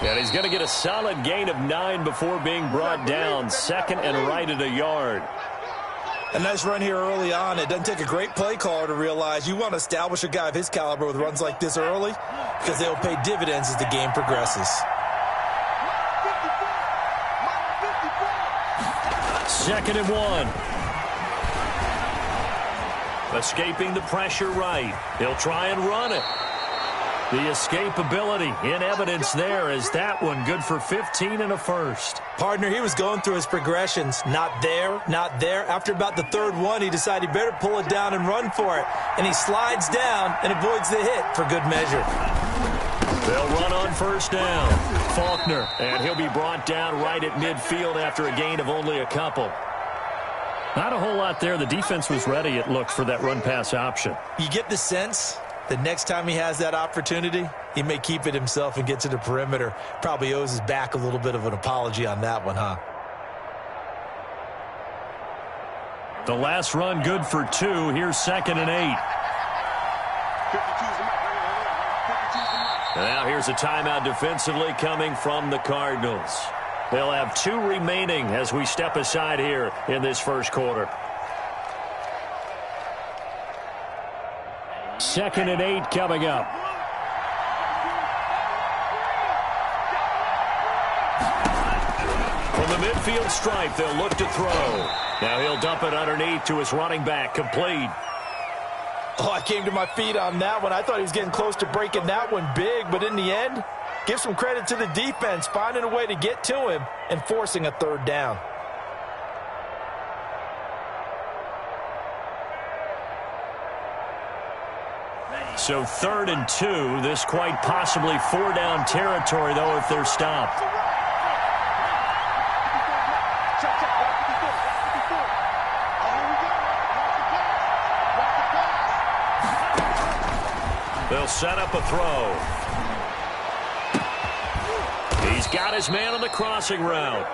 And he's going to get a solid gain of 9 before being brought down. Second and right at a yard. A nice run here early on. It doesn't take a great play caller to realize you want to establish a guy of his caliber with runs like this early because they'll pay dividends as the game progresses. Second and 1. Escaping the pressure right. He'll try and run it. The escapability in evidence there as that one good for 15 and a first. Partner, he was going through his progressions. Not there, not there. After about the third one, he decided he better pull it down and run for it. And he slides down and avoids the hit for good measure. They'll run on first down. Faulkner, and he'll be brought down right at midfield after a gain of only a couple. Not a whole lot there. The defense was ready, it looked, for that run-pass option. You get the sense the next time he has that opportunity, he may keep it himself and get to the perimeter. Probably owes his back a little bit of an apology on that one, huh? The last run good for 2. Here's second and 8. Now here's a timeout defensively coming from the Cardinals. They'll have 2 remaining as we step aside here in this first quarter. Second and 8 coming up. From the midfield stripe, they'll look to throw. Now he'll dump it underneath to his running back, complete. Oh, I came to my feet on that one. I thought he was getting close to breaking that one big, but in the end, give some credit to the defense, finding a way to get to him and forcing a third down. So 3rd and 2, this quite possibly 4-down territory, though, if they're stopped. They'll set up a throw. He's got his man on the crossing route.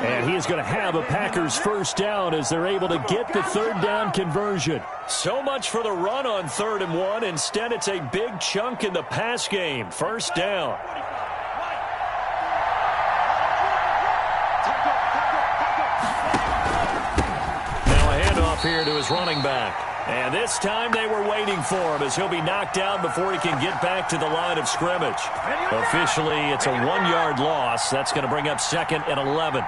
And he is going to have a Packers first down as they're able to get the 3rd down conversion. So much for the run on 3rd and 1. Instead, it's a big chunk in the pass game. First down. Now a handoff here to his running back. And this time they were waiting for him as he'll be knocked down before he can get back to the line of scrimmage. Officially, it's a 1-yard loss. That's going to bring up 2nd and 11.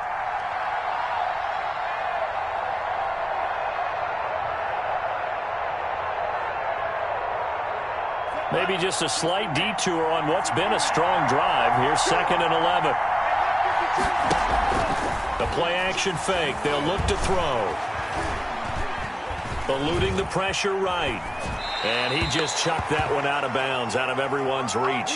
Maybe just a slight detour on what's been a strong drive. Here's 2nd and 11. The play-action fake. They'll look to throw. Eluding the pressure right. And he just chucked that one out of bounds, out of everyone's reach.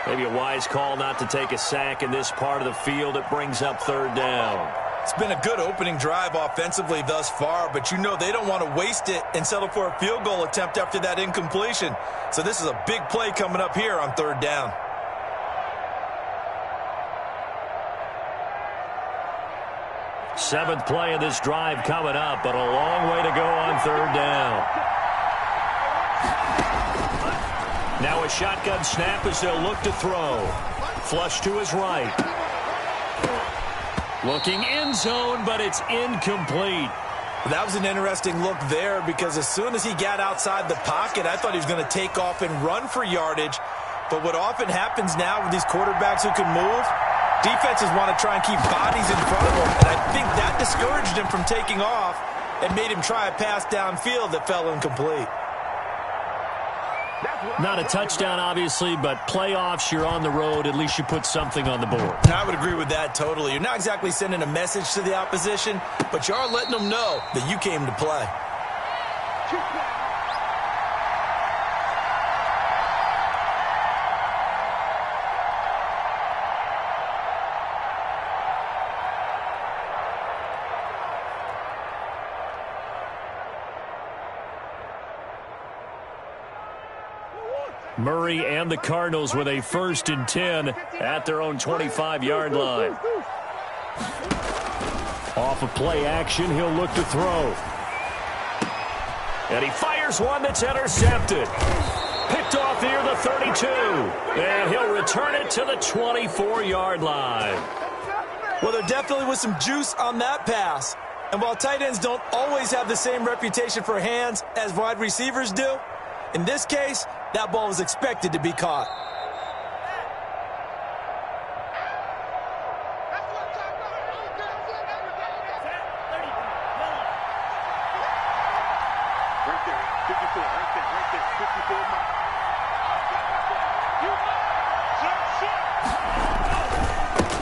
Maybe a wise call not to take a sack in this part of the field. It brings up 3rd down. It's been a good opening drive offensively thus far, but you know they don't want to waste it and settle for a field goal attempt after that incompletion. So this is a big play coming up here on 3rd down. Seventh play of this drive coming up, but a long way to go on 3rd down. Now a shotgun snap as they'll look to throw. Flush to his right. Looking end zone, but it's incomplete. That was an interesting look there because as soon as he got outside the pocket, I thought he was going to take off and run for yardage. But what often happens now with these quarterbacks who can move, defenses want to try and keep bodies in front of them, and I think that discouraged him from taking off and made him try a pass downfield that fell incomplete. Not a touchdown, obviously, but playoffs, you're on the road. At least you put something on the board. I would agree with that totally. You're not exactly sending a message to the opposition, but you are letting them know that you came to play. Murray and the Cardinals with a 1st and 10 at their own 25-yard line. Off of play action, he'll look to throw. And he fires one that's intercepted. Picked off near the 32 2. And he'll return it to the 24-yard line. Well, there definitely was some juice on that pass. And while tight ends don't always have the same reputation for hands as wide receivers do, in this case, that ball was expected to be caught.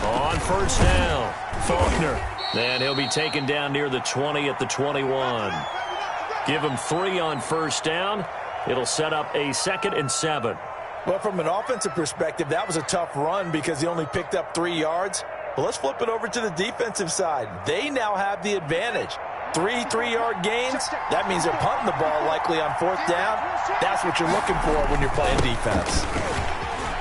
On first down, Faulkner. And he'll be taken down near the 20 at the 21. Give him 3 on first down. It'll set up a 2nd and 7. Well, from an offensive perspective, that was a tough run because he only picked up 3 yards. But let's flip it over to the defensive side. They now have the advantage. 3 3-yard gains. That means they're punting the ball likely on 4th down. That's what you're looking for when you're playing defense.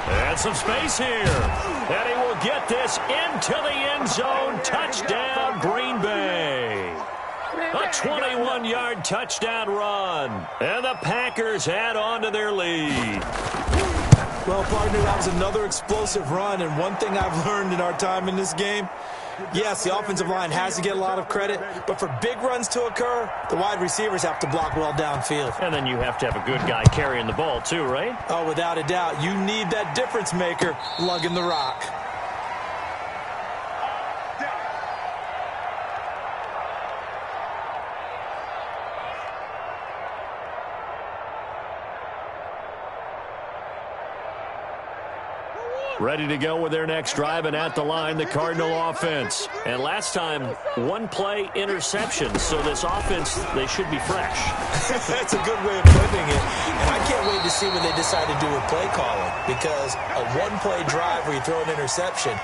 And some space here. And he will get this into the end zone. Touchdown, Green Bay. A 21-yard touchdown run. And the Packers add on to their lead. Well, partner, that was another explosive run. And one thing I've learned in our time in this game, yes, the offensive line has to get a lot of credit, but for big runs to occur, the wide receivers have to block well downfield. And then you have to have a good guy carrying the ball too, right? Oh, without a doubt. You need that difference maker lugging the rock. Ready to go with their next drive, and at the line, the Cardinal offense. And last time, 1-play interception, so this offense, they should be fresh. That's a good way of putting it. And I can't wait to see what they decide to do with play calling, because a 1-play drive where you throw an interception,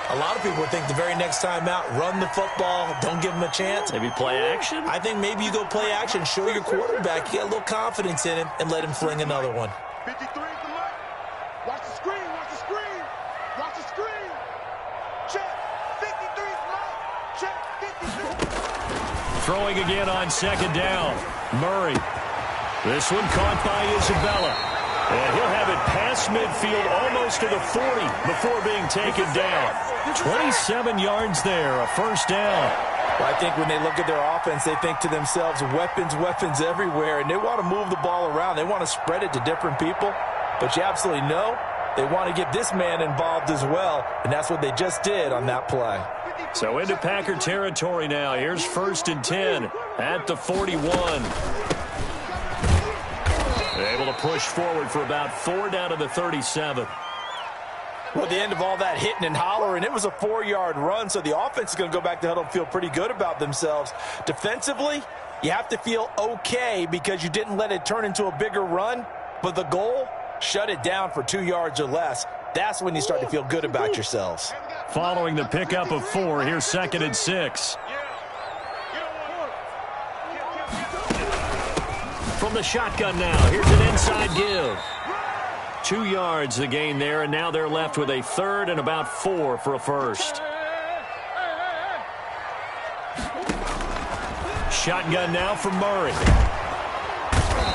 a lot of people think the very next time out, run the football, don't give them a chance. Maybe play action? I think maybe you go play action, show your quarterback, you get a little confidence in him, and let him fling another one. 53 to left. Watch the screen, watch the screen. Watch the screen. Check. 53 left. Check. 53. Throwing again on 2nd down. Murray. This one caught by Isabella. And he'll have it past midfield almost to the 40 before being taken down. 27 yards there, a first down. Well, I think when they look at their offense, they think to themselves, weapons, weapons everywhere, and they want to move the ball around. They want to spread it to different people, but you absolutely know they want to get this man involved as well, and that's what they just did on that play. So into Packer territory now. Here's 1st and 10 at the 41. Able to push forward for about 4 down to the 37. Well, at the end of all that hitting and hollering, it was a 4-yard run, so the offense is going to go back to huddle and feel pretty good about themselves. Defensively, you have to feel okay because you didn't let it turn into a bigger run, but the goal, shut it down for 2 yards or less. That's when you start to feel good about yourselves. Following the pickup of 4, here's 2nd and 6. From the shotgun now, here's an inside give. 2 yards the gain there, and now they're left with a 3rd and about 4 for a first. Shotgun now for Murray.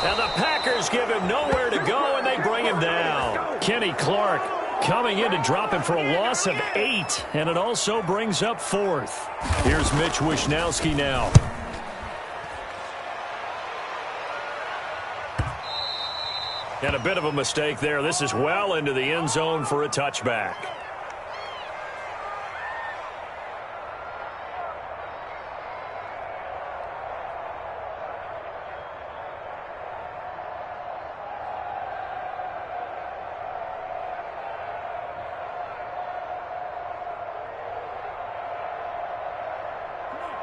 And the Packers give him nowhere to go, and they bring him down. Kenny Clark coming in to drop him for a loss of 8, and it also brings up 4th. Here's Mitch Wishnowski now. And a bit of a mistake there. This is well into the end zone for a touchback.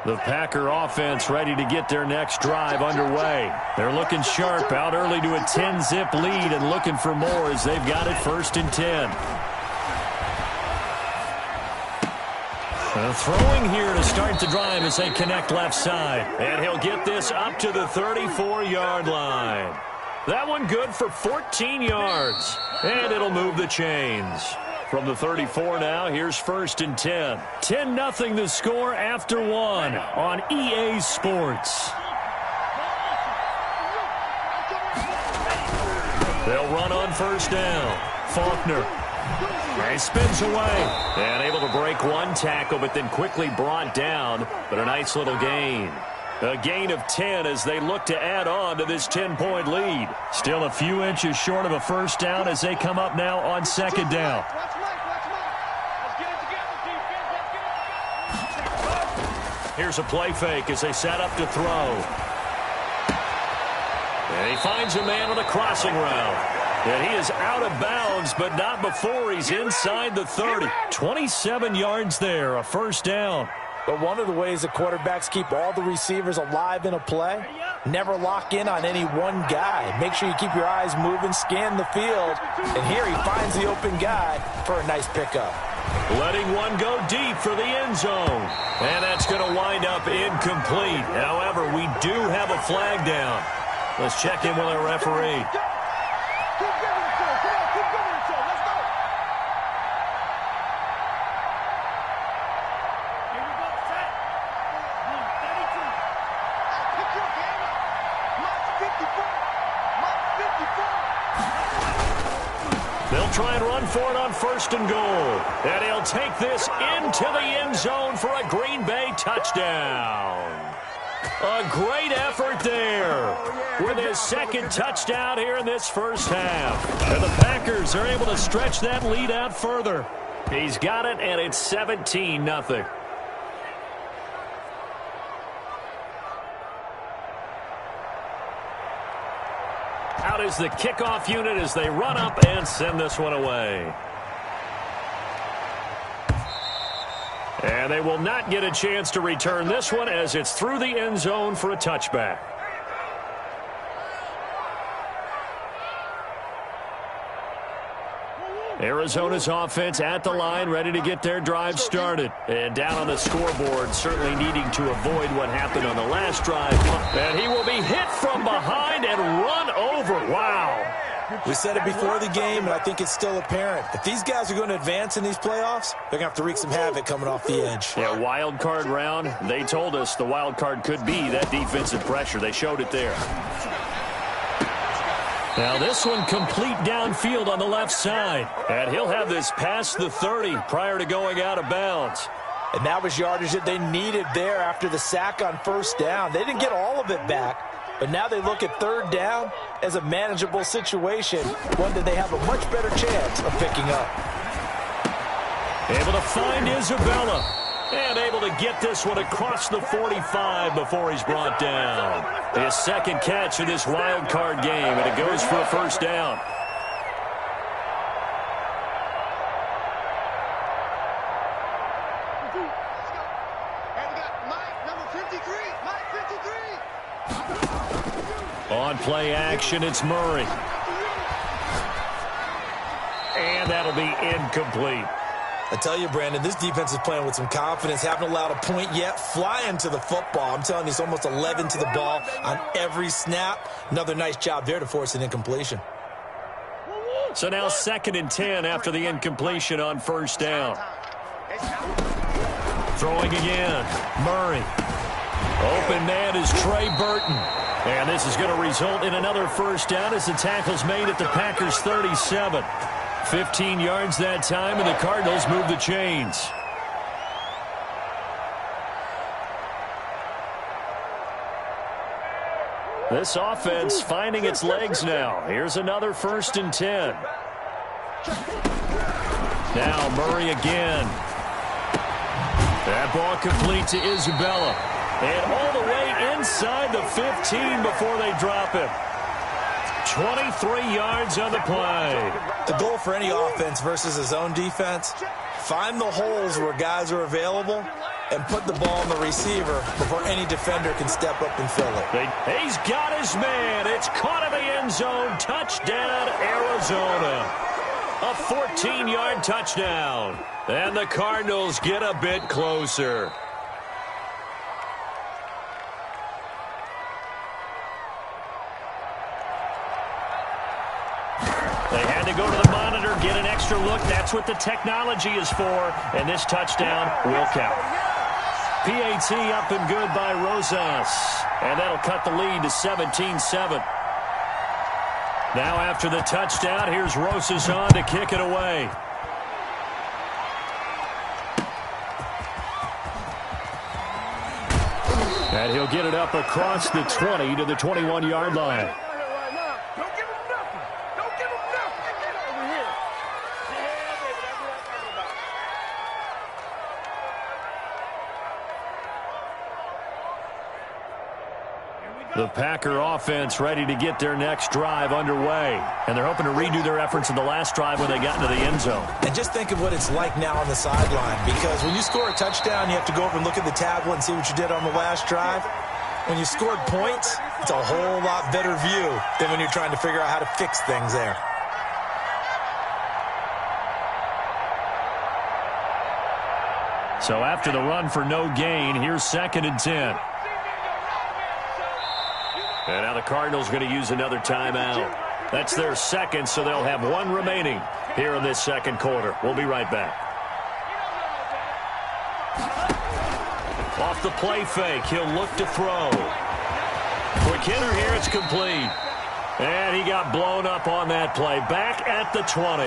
The Packer offense ready to get their next drive underway. They're looking sharp, out early to a 10-zip lead and looking for more as they've got it 1st and 10. Throwing here to start the drive as they connect left side. And he'll get this up to the 34-yard line. That one good for 14 yards. And it'll move the chains. From the 34 now, here's 1st and 10. 10-0 the score after 1 on EA Sports. They'll run on first down. Faulkner. He spins away. And able to break one tackle, but then quickly brought down. But a nice little gain. A gain of 10 as they look to add on to this 10-point lead. Still a few inches short of a first down as they come up now on second down. Here's a play fake as they set up to throw. And he finds a man on the crossing route. And he is out of bounds, but not before he's inside the 30. 27 yards there, a first down. But one of the ways that quarterbacks keep all the receivers alive in a play, never lock in on any one guy. Make sure you keep your eyes moving, scan the field, and here he finds the open guy for a nice pickup. Letting one go deep for the end zone. And that's going to wind up incomplete. However, we do have a flag down. Let's check in with our referee. They'll try and run for it on first and goal. And he'll take this into the end zone for a Green Bay touchdown. A great effort there with his second touchdown here in this first half. And the Packers are able to stretch that lead out further. He's got it, and it's 17-0. Out is the kickoff unit as they run up and send this one away. And they will not get a chance to return this one as it's through the end zone for a touchback. Arizona's offense at the line, ready to get their drive started. And down on the scoreboard, certainly needing to avoid what happened on the last drive. And he will be hit from behind and run over. Wow. We said it before the game, and I think it's still apparent. If these guys are going to advance in these playoffs, they're going to have to wreak some havoc coming off the edge. Yeah, wild card round. They told us the wild card could be that defensive pressure. They showed it there. Now this one complete downfield on the left side. And he'll have this past the 30 prior to going out of bounds. And that was yardage that they needed there after the sack on first down. They didn't get all of it back, but now they look at third down as a manageable situation, one that they have a much better chance of picking up. Able to find Isabella. And able to get this one across the 45 before he's brought down. His second catch of this wild card game, and it goes for a first down. On play action, it's Murray. And that'll be incomplete. I tell you, Brandon, this defense is playing with some confidence. Haven't allowed a point yet. Flying to the football. I'm telling you, it's almost 11 to the ball on every snap. Another nice job there to force an incompletion. So now 2nd and 10 after the incompletion on first down. Throwing again. Murray. Open man is Trey Burton. And this is going to result in another first down as the tackle's made at the Packers' 37. 15 yards that time, and the Cardinals move the chains. This offense finding its legs now. Here's another 1st and 10. Now Murray again. That ball complete to Isabella. And all the way inside the 15 before they drop him. 23 yards on the play. The goal for any offense versus his own defense, find the holes where guys are available and put the ball on the receiver before any defender can step up and fill it. He's got his man. It's caught in the end zone. Touchdown, Arizona. A 14-yard touchdown. And the Cardinals get a bit closer. They had to go to the monitor, get an extra look. That's what the technology is for. And this touchdown will count. PAT up and good by Rosas. And that'll cut the lead to 17-7. Now after the touchdown, here's Rosas on to kick it away. And he'll get it up across the 20 to the 21-yard line. The Packer offense ready to get their next drive underway. And they're hoping to redo their efforts in the last drive when they got into the end zone. And just think of what it's like now on the sideline, because when you score a touchdown, you have to go over and look at the tablet and see what you did on the last drive. When you scored points, it's a whole lot better view than when you're trying to figure out how to fix things there. So after the run for no gain, here's 2nd and 10. And now the Cardinals going to use another timeout. That's their second, so they'll have one remaining here in this second quarter. We'll be right back. Off the play fake, he'll look to throw. Quick hitter here, it's complete. And he got blown up on that play. Back at the 20.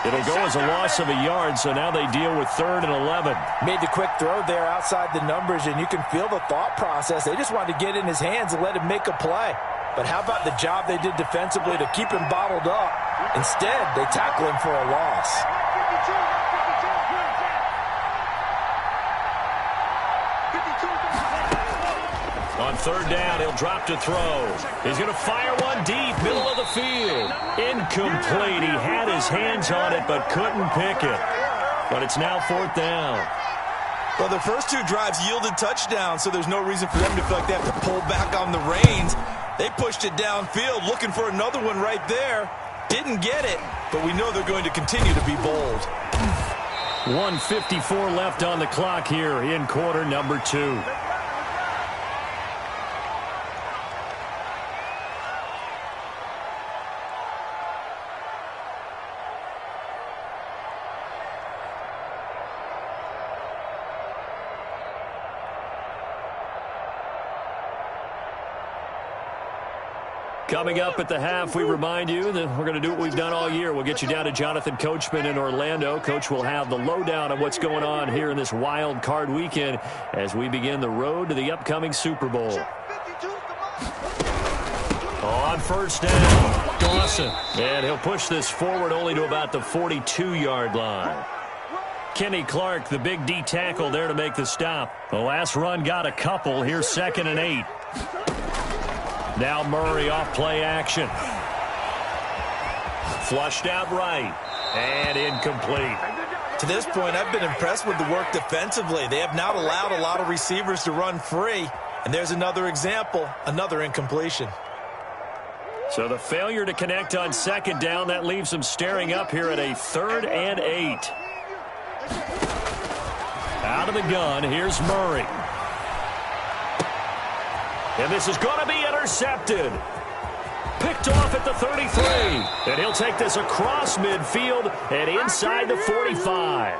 It'll go as a loss of a yard, so now they deal with 3rd and 11. Made the quick throw there outside the numbers, and you can feel the thought process. They just wanted to get in his hands and let him make a play. But how about the job they did defensively to keep him bottled up? Instead, they tackle him for a loss. On 3rd down, he'll drop to throw. He's going to fire one deep, middle of the field. Incomplete. He had his hands on it, but couldn't pick it. But it's now 4th down. Well, the first 2 drives yielded touchdowns, so there's no reason for them to feel like they have to pull back on the reins. They pushed it downfield, looking for another one right there. Didn't get it, but we know they're going to continue to be bold. 1:54 left on the clock here in quarter number 2. Coming up at the half, we remind you that we're going to do what we've done all year. We'll get you down to Jonathan Coachman in Orlando. Coach will have the lowdown on what's going on here in this wild card weekend as we begin the road to the upcoming Super Bowl. On 1st down, Dawson. And he'll push this forward only to about the 42-yard line. Kenny Clark, the big D tackle there to make the stop. The last run got a couple. Here's 2nd and 8. Now Murray off play action. Flushed out right. And incomplete. To this point, I've been impressed with the work defensively. They have not allowed a lot of receivers to run free. And there's another example, another incompletion. So the failure to connect on 2nd down, that leaves them staring up here at a 3rd and 8. Out of the gun, here's Murray. And this is going to be intercepted. Picked off at the 33. And he'll take this across midfield and inside the 45.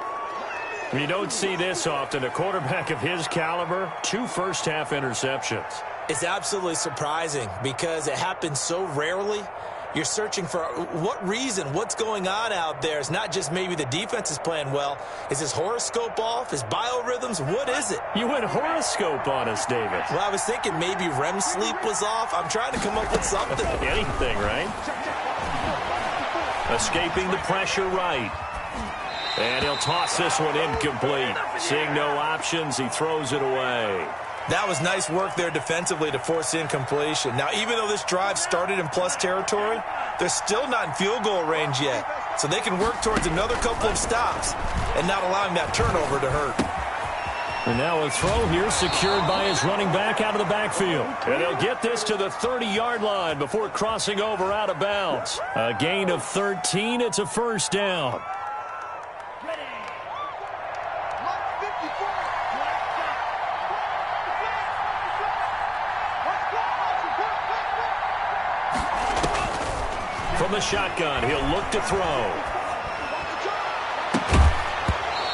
You don't see this often. A quarterback of his caliber, 2 first-half interceptions. It's absolutely surprising because it happens so rarely. You're searching for what reason, what's going on out there. It's not just maybe the defense is playing well. Is his horoscope off? His biorhythms? What is it? You went horoscope on us, David. Well, I was thinking maybe REM sleep was off. I'm trying to come up with something. Anything, right? Escaping the pressure right. And he'll toss this one incomplete. Seeing no options, he throws it away. That was nice work there defensively to force incompletion. Now, even though this drive started in plus territory, they're still not in field goal range yet. So they can work towards another couple of stops and not allowing that turnover to hurt. And now a throw here secured by his running back out of the backfield. And he'll get this to the 30-yard line before crossing over out of bounds. A gain of 13. It's a 1st down. From the shotgun, he'll look to throw.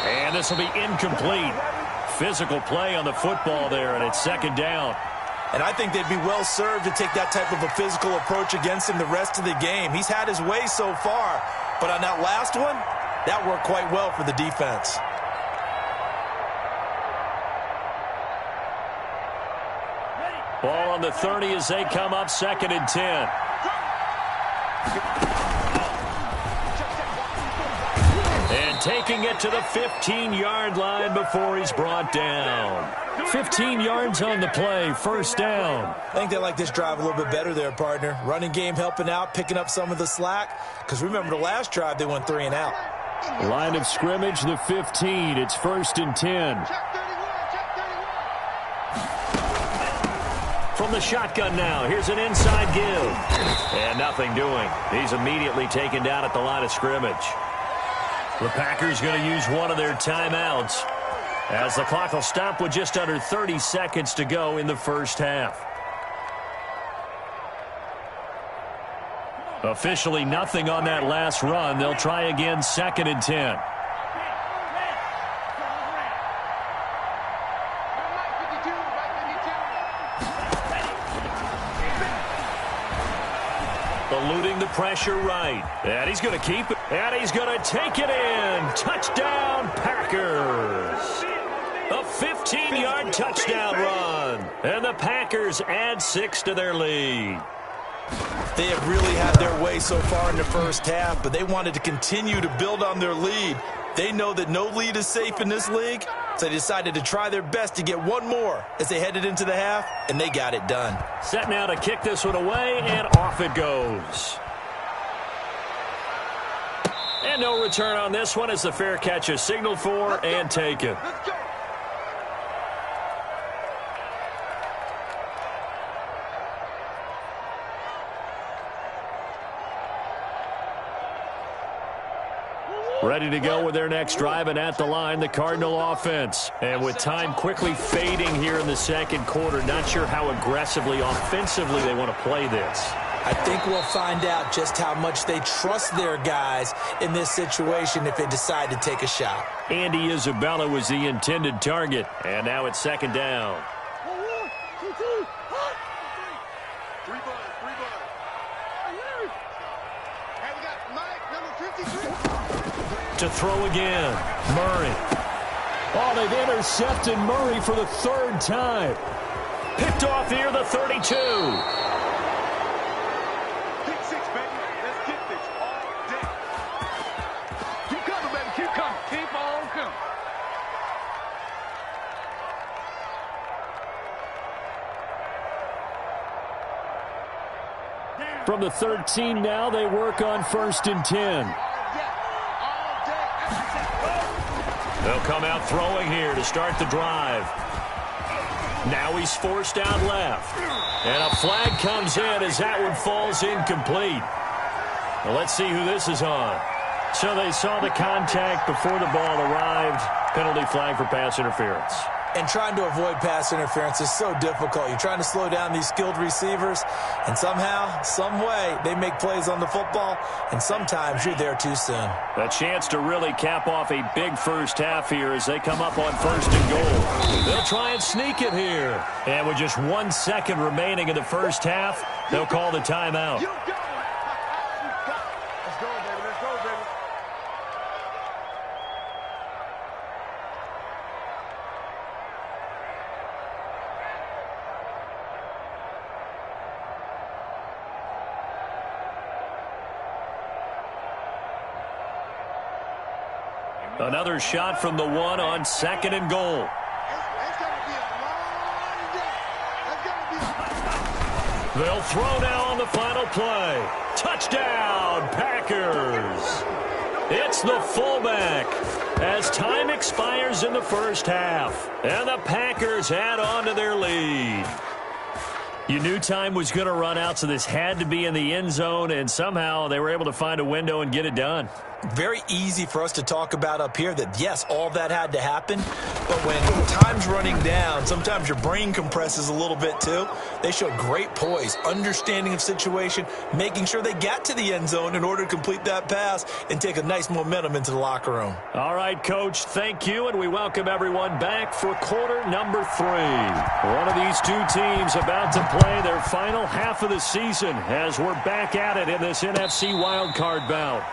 And this will be incomplete. Physical play on the football there, and it's 2nd down. And I think they'd be well served to take that type of a physical approach against him the rest of the game. He's had his way so far, but on that last one, that worked quite well for the defense. Ball on the 30 as they come up 2nd and 10. And taking it to the 15-yard line before he's brought down. 15 yards on the play, 1st down. I think they like this drive a little bit better there, partner. Running game helping out, picking up some of the slack. Because remember the last drive, they went 3 and out. Line of scrimmage, the 15. It's 1st and 10. From the shotgun now, here's an inside give. And nothing doing. He's immediately taken down at the line of scrimmage. The Packers going to use one of their timeouts as the clock will stop with just under 30 seconds to go in the first half. Officially nothing on that last run. They'll try again 2nd and 10. Eluding the pressure right. And he's going to keep it. And he's going to take it in. Touchdown, Packers. A 15-yard touchdown run. And the Packers add 6 to their lead. They have really had their way so far in the first half, but they wanted to continue to build on their lead. They know that no lead is safe in this league, so they decided to try their best to get one more as they headed into the half, and they got it done. Set now to kick this one away, and off it goes. And no return on this one as the fair catch is signaled for and taken. Ready to go with their next drive, and at the line, the Cardinal offense. And with time quickly fading here in the second quarter, not sure how aggressively, offensively they want to play this. I think we'll find out just how much they trust their guys in this situation if they decide to take a shot. Andy Isabella was the intended target, and now it's 2nd down. To throw again, Murray. Oh, they've intercepted Murray for the 3rd time. Picked off here, the 32. Kick 6, baby. Let's kick this all day. Keep coming, baby. Keep coming. Keep on coming. From the 13 now, they work on 1st and 10. They'll come out throwing here to start the drive. Now he's forced out left. And a flag comes in as that one falls incomplete. Well, let's see who this is on. So they saw the contact before the ball arrived. Penalty flag for pass interference. And trying to avoid pass interference is so difficult. You're trying to slow down these skilled receivers, and somehow, some way, they make plays on the football, and sometimes you're there too soon. A chance to really cap off a big first half here as they come up on 1st and goal. They'll try and sneak it here. And with just 1 second remaining in the first half, they'll call the timeout. Another shot from the 1 on 2nd and goal. They'll throw now on the final play. Touchdown, Packers. It's the fullback as time expires in the first half. And the Packers add on to their lead. You knew time was going to run out, so this had to be in the end zone, and somehow they were able to find a window and get it done. very easy for us to talk about up here that, yes, all that had to happen, but when time's running down, sometimes your brain compresses a little bit too. They showed great poise, understanding of situation, making sure they got to the end zone in order to complete that pass and take a nice momentum into the locker room. All right, Coach, thank you, and we welcome everyone back for quarter number 3. One of these two teams about to play their final half of the season as we're back at it in this NFC wildcard bout.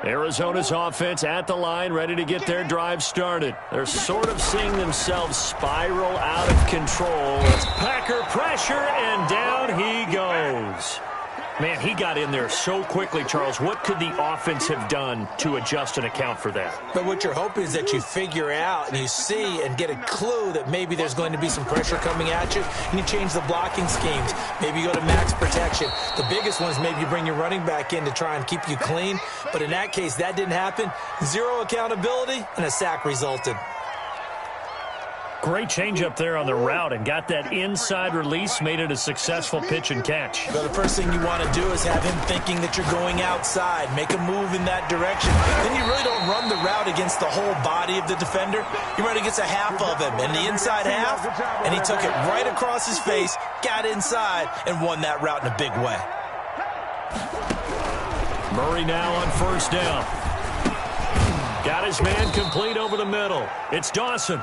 Arizona's offense at the line, ready to get their drive started. They're sort of seeing themselves spiral out of control. It's Packer pressure, and down he goes. Man, he got in there so quickly, Charles. What could the offense have done to adjust and account for that? But what you're hoping is that you figure out and you see and get a clue that maybe there's going to be some pressure coming at you, and you change the blocking schemes. Maybe you go to max protection. The biggest one is maybe you bring your running back in to try and keep you clean. But in that case, that didn't happen. Zero accountability, and a sack resulted. Great change up there on the route and got that inside release, made it a successful pitch and catch. So the first thing you want to do is have him thinking that you're going outside, make a move in that direction. Then you really don't run the route against the whole body of the defender. You run against a half of him, and the inside half, and he took it right across his face, got inside, and won that route in a big way. Murray now on first down. Got his man complete over the middle. It's Dawson.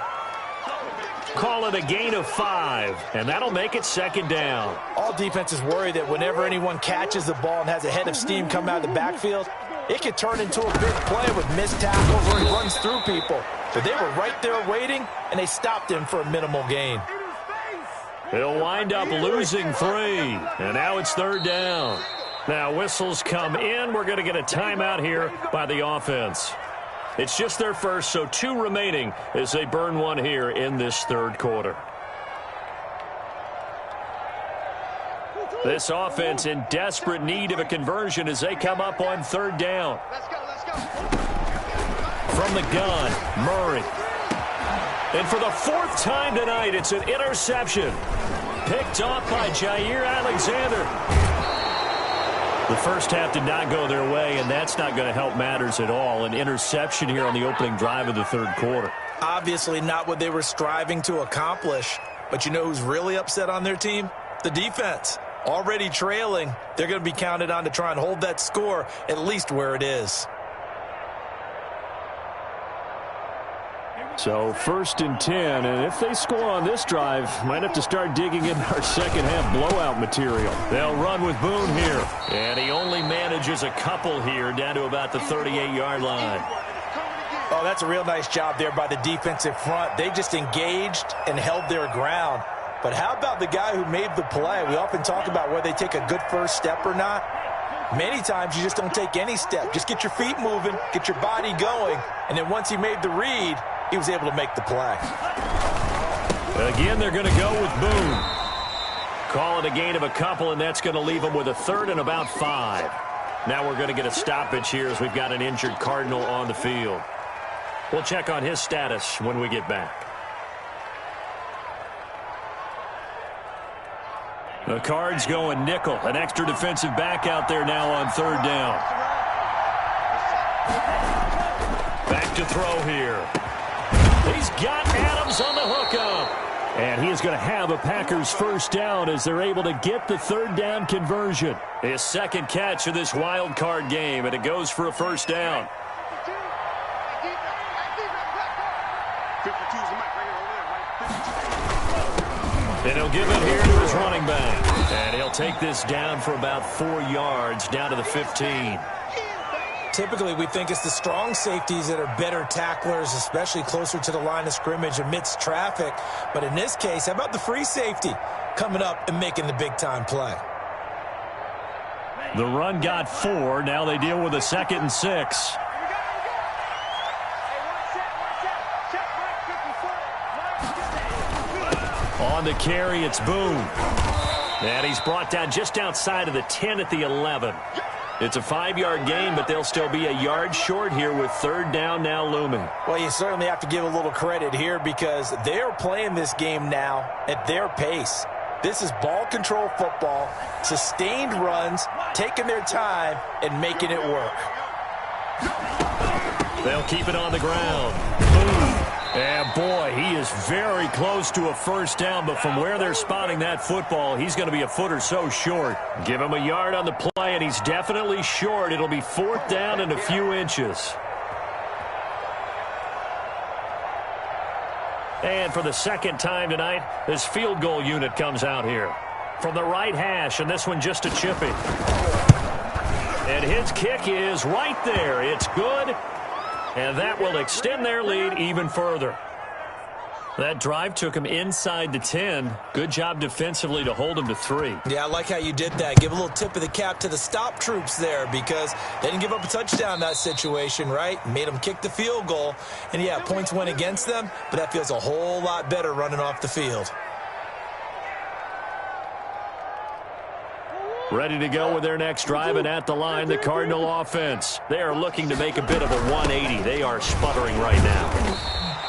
Call it a gain of 5, and that'll make it second down. All defenses worry that whenever anyone catches the ball and has a head of steam come out of the backfield, it could turn into a big play with missed tackles or he runs through people. But they were right there waiting, and they stopped him for a minimal gain. He'll wind up losing 3, and now it's third down. Now whistles come in. We're going to get a timeout here by the offense. It's just their first, so 2 remaining as they burn 1 here in this third quarter. This offense in desperate need of a conversion as they come up on third down. Let's go. From the gun, Murray. And for the 4th time tonight, it's an interception. Picked off by Jair Alexander. The first half did not go their way, and that's not going to help matters at all. An interception here on the opening drive of the third quarter. Obviously not what they were striving to accomplish. But you know who's really upset on their team? The defense. Already trailing, they're going to be counted on to try and hold that score at least where it is. So 1st and 10, and if they score on this drive, might have to start digging in our second half blowout material. They'll run with Boone here, and he only manages a couple here down to about the 38-yard line. Oh, that's a real nice job there by the defensive front. They just engaged and held their ground. But how about the guy who made the play? We often talk about whether they take a good first step or not. Many times you just don't take any step. Just get your feet moving, get your body going, and then once he made the read, he was able to make the play. Again, they're going to go with Boone. Call it a gain of a couple, and that's going to leave them with a 3rd and about 5. Now we're going to get a stoppage here as we've got an injured Cardinal on the field. We'll check on his status when we get back. The Cards going nickel. An extra defensive back out there now on third down. Back to throw here. He's got Adams on the hookup. And he is going to have a Packers first down as they're able to get the third down conversion. His second catch of this wild card game, and it goes for a first down. And he'll give it here to his running back. And he'll take this down for about 4 yards, down to the 15. Typically, we think it's the strong safeties that are better tacklers, especially closer to the line of scrimmage amidst traffic. But in this case, how about the free safety coming up and making the big-time play? The run got 4. Now they deal with a 2nd and 6. On the carry, it's Boone. And he's brought down just outside of the 10 at the 11. It's a 5-yard gain, but they'll still be a yard short here with third down now looming. Well, you certainly have to give a little credit here because they're playing this game now at their pace. This is ball control football, sustained runs, taking their time, and making it work. They'll keep it on the ground. Boom. And, boy, he is very close to a first down, but from where they're spotting that football, he's going to be a foot or so short. Give him a yard on the play, and he's definitely short. It'll be fourth down and a few inches. And for the second time tonight, this field goal unit comes out here. From the right hash, and this one just a chipping. And his kick is right there. It's good. And that will extend their lead even further. That drive took him inside the 10. Good job defensively to hold him to 3. Yeah, I like how you did that. Give a little tip of the cap to the stop troops there because they didn't give up a touchdown in that situation, right? Made them kick the field goal. And, yeah, points went against them, but that feels a whole lot better running off the field. Ready to go with their next drive, and at the line, the Cardinal offense. They are looking to make a bit of a 180. They are sputtering right now.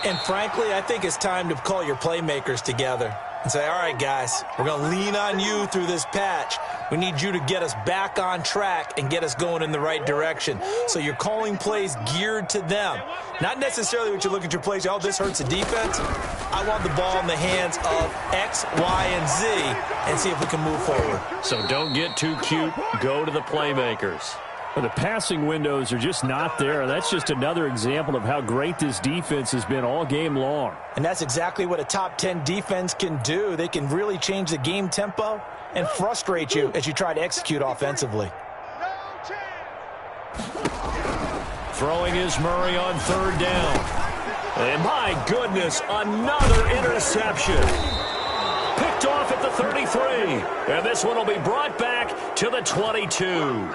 And frankly, I think it's time to call your playmakers together and say, all right, guys, we're going to lean on you through this patch. We need you to get us back on track and get us going in the right direction. So you're calling plays geared to them. Not necessarily what you look at your plays, oh, this hurts the defense. I want the ball in the hands of X, Y, and Z and see if we can move forward. So don't get too cute. Go to the playmakers. The passing windows are just not there. That's just another example of how great this defense has been all game long. And that's exactly what a top 10 defense can do. They can really change the game tempo and frustrate you as you try to execute offensively. Throwing is Murray on third down. And my goodness, another interception. Picked off at the 33. And this one will be brought back to the 22.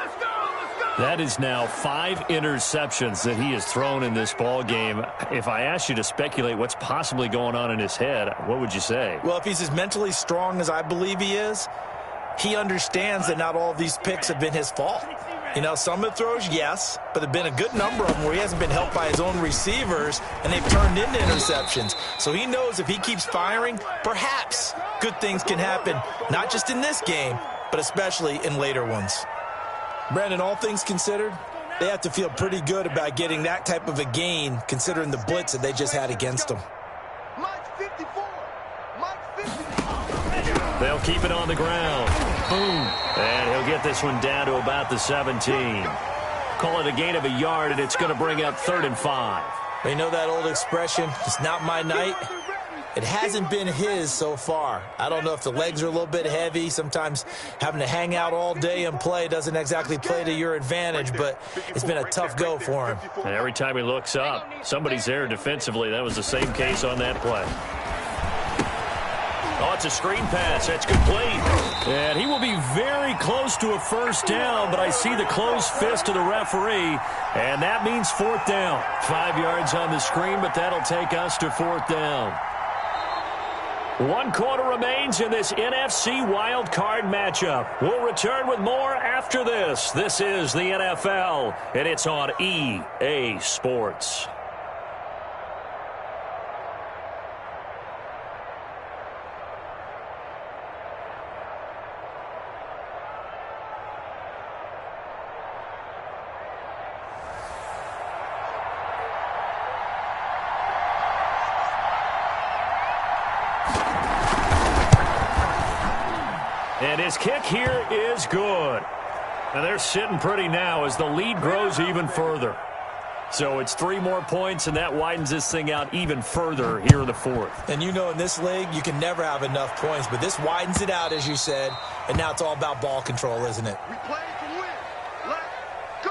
That is now 5 interceptions that he has thrown in this ball game. If I asked you to speculate what's possibly going on in his head, what would you say? Well, if he's as mentally strong as I believe he is, he understands that not all of these picks have been his fault. You know, some of the throws, yes, but there have been a good number of them where he hasn't been helped by his own receivers, and they've turned into interceptions. So he knows if he keeps firing, perhaps good things can happen, not just in this game, but especially in later ones. Brandon, all things considered, they have to feel pretty good about getting that type of a gain considering the blitz that they just had against them. They'll keep it on the ground. Boom. And he'll get this one down to about the 17. Call it a gain of a yard, and it's going to bring up 3rd and 5. You know that old expression, it's not my night? It hasn't been his so far. I don't know if the legs are a little bit heavy. Sometimes having to hang out all day and play doesn't exactly play to your advantage, but it's been a tough go for him. And every time he looks up, somebody's there defensively. That was the same case on that play. Oh, it's a screen pass. That's complete. And he will be very close to a first down, but I see the closed fist of the referee, and that means 4th down. 5 yards on the screen, but that'll take us to 4th down. 1 quarter remains in this NFC wildcard matchup. We'll return with more after this. This is the NFL, and it's on EA Sports. And his kick here is good. And they're sitting pretty now as the lead grows even further. So it's 3 more points, and that widens this thing out even further here in the 4th. And you know in this league, you can never have enough points, but this widens it out, as you said, and now it's all about ball control, isn't it? We play to win. Let's go.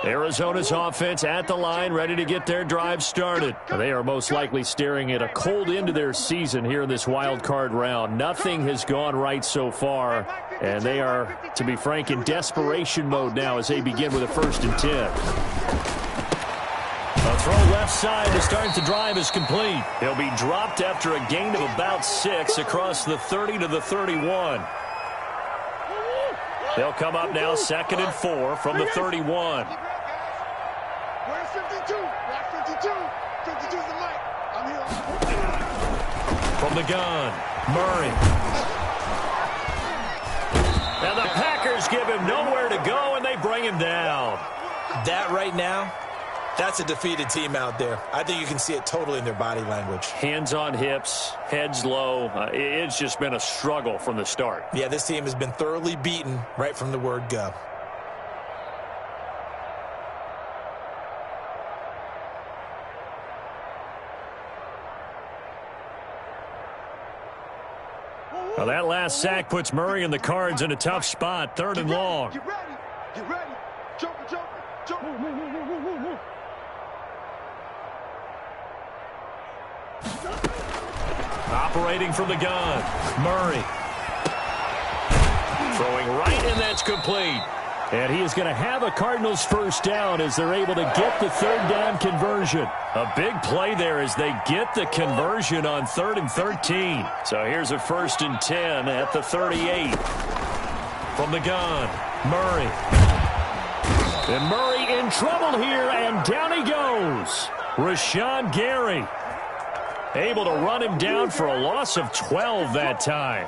Arizona's offense at the line, ready to get their drive started. They are most likely staring at a cold end to their season here in this wild card round. Nothing has gone right so far, and they are, to be frank, in desperation mode now as they begin with a 1st and 10. A throw left side to start the drive is complete. He'll be dropped after a gain of about 6 across the 30 to the 31. They'll come up now 2nd and 4 from the 31. Where's 52? Watch 52. 52's the mic. I'm here. From the gun, Murray. And the Packers give him nowhere to go, and they bring him down. That right now, that's a defeated team out there. I think you can see it totally in their body language. Hands on hips, heads low. It's just been a struggle from the start. Yeah, this team has been thoroughly beaten right from the word go. Well, that last sack puts Murray and the Cards in a tough spot, 3rd and long. Get ready. Get ready. Joker, Joker, Joker. Operating from the gun, Murray. Throwing right, and that's complete. And he is going to have a Cardinals 1st down as they're able to get the 3rd down conversion. A big play there as they get the conversion on 3rd and 13. So here's a 1st and 10 at the 38. From the gun, Murray. And Murray in trouble here, and down he goes. Rashawn Gary able to run him down for a loss of 12 that time.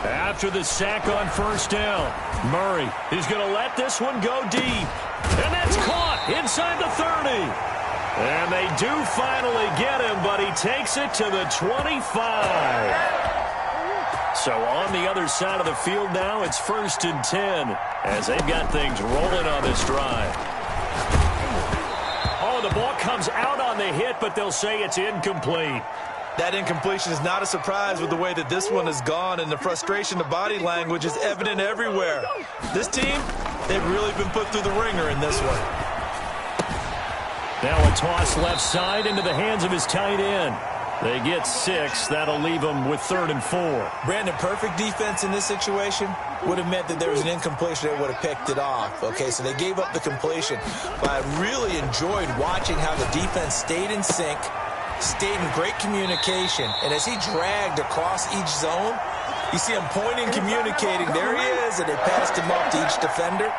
After the sack on 1st down, Murray is going to let this one go deep. And that's caught inside the 30. And they do finally get him, but he takes it to the 25. So on the other side of the field now, it's 1st and 10 as they've got things rolling on this drive. Oh, the ball comes out on the hit, but they'll say it's incomplete. That incompletion is not a surprise with the way that this one has gone, and the frustration, the body language is evident everywhere. This team, they've really been put through the ringer in this one. Now a toss left side into the hands of his tight end. They get 6. That'll leave them with 3rd and 4. Brandon, perfect defense in this situation would have meant that there was an incompletion. They would have picked it off. Okay, so they gave up the completion. But I really enjoyed watching how the defense stayed in sync, stayed in great communication, and as he dragged across each zone, you see him pointing, communicating. There he is, and they passed him up to each defender.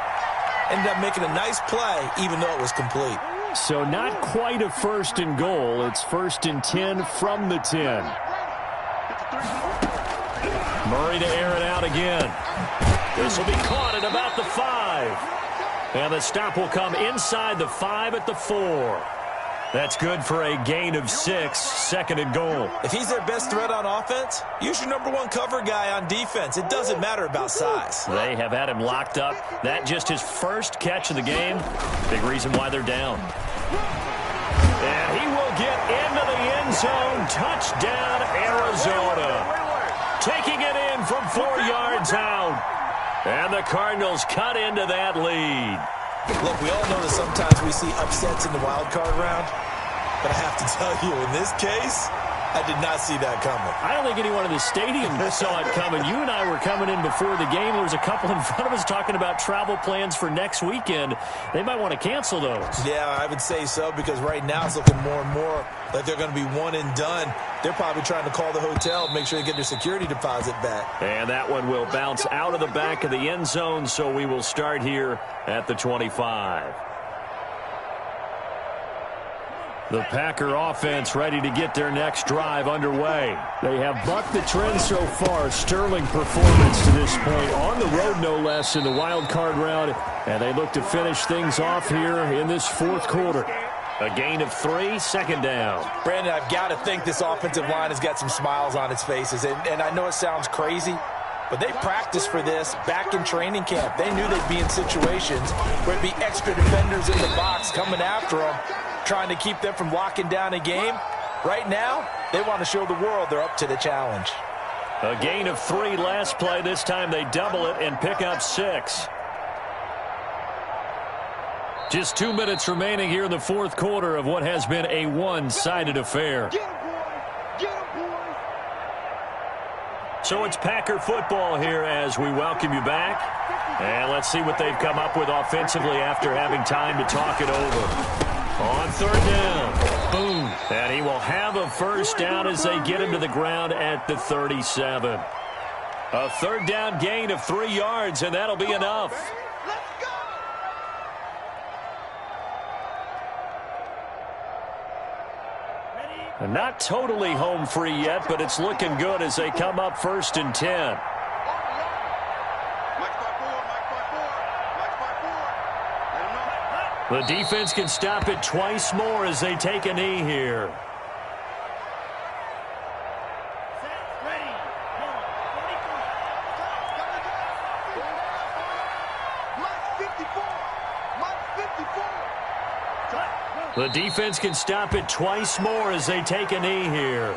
Ended up making a nice play, even though it was complete. So not quite a 1st and goal. It's 1st and 10 from the 10. Murray to air it out again. This will be caught at about the 5. And the stop will come inside the 5 at the 4. That's good for a gain of 6, 2nd and goal. If he's their best threat on offense, use your #1 cover guy on defense. It doesn't matter about size. They have had him locked up. That just his first catch of the game. Big reason why they're down. And he will get into the end zone. Touchdown, Arizona. Taking it in from 4 yards out. And the Cardinals cut into that lead. Look, we all know that sometimes we see upsets in the wild card round, but I have to tell you, in this case, I did not see that coming. I don't think anyone in the stadium saw it coming. You and I were coming in before the game. There was a couple in front of us talking about travel plans for next weekend. They might want to cancel those. Yeah, I would say so, because right now it's looking more and more like they're going to be one and done. They're probably trying to call the hotel, make sure they get their security deposit back. And that one will bounce out of the back of the end zone, so we will start here at the 25. The Packer offense ready to get their next drive underway. They have bucked the trend so far. Sterling performance to this point, on the road no less, in the wild card round. And they look to finish things off here in this 4th quarter. A gain of 3, 2nd down. Brandon, I've got to think this offensive line has got some smiles on its faces. And I know it sounds crazy, but they practiced for this back in training camp. They knew they'd be in situations where it'd be extra defenders in the box coming after them, trying to keep them from locking down a game. Right now, they want to show the world they're up to the challenge. A gain of 3 last play. This time they double it and pick up 6. Just 2 minutes remaining here in the fourth quarter of what has been a one-sided affair. Get him, boys. Get him, boys. So it's Packer football here as we welcome you back. And let's see what they've come up with offensively after having time to talk it over. On third down. Boom. And he will have a first down as they get him to the ground at the 37. A third down gain of 3 yards, and that'll be enough. Let's go. And not totally home free yet, but it's looking good as they come up 1st and 10. The defense can stop it twice more as they take a knee here. The defense can stop it twice more as they take a knee here.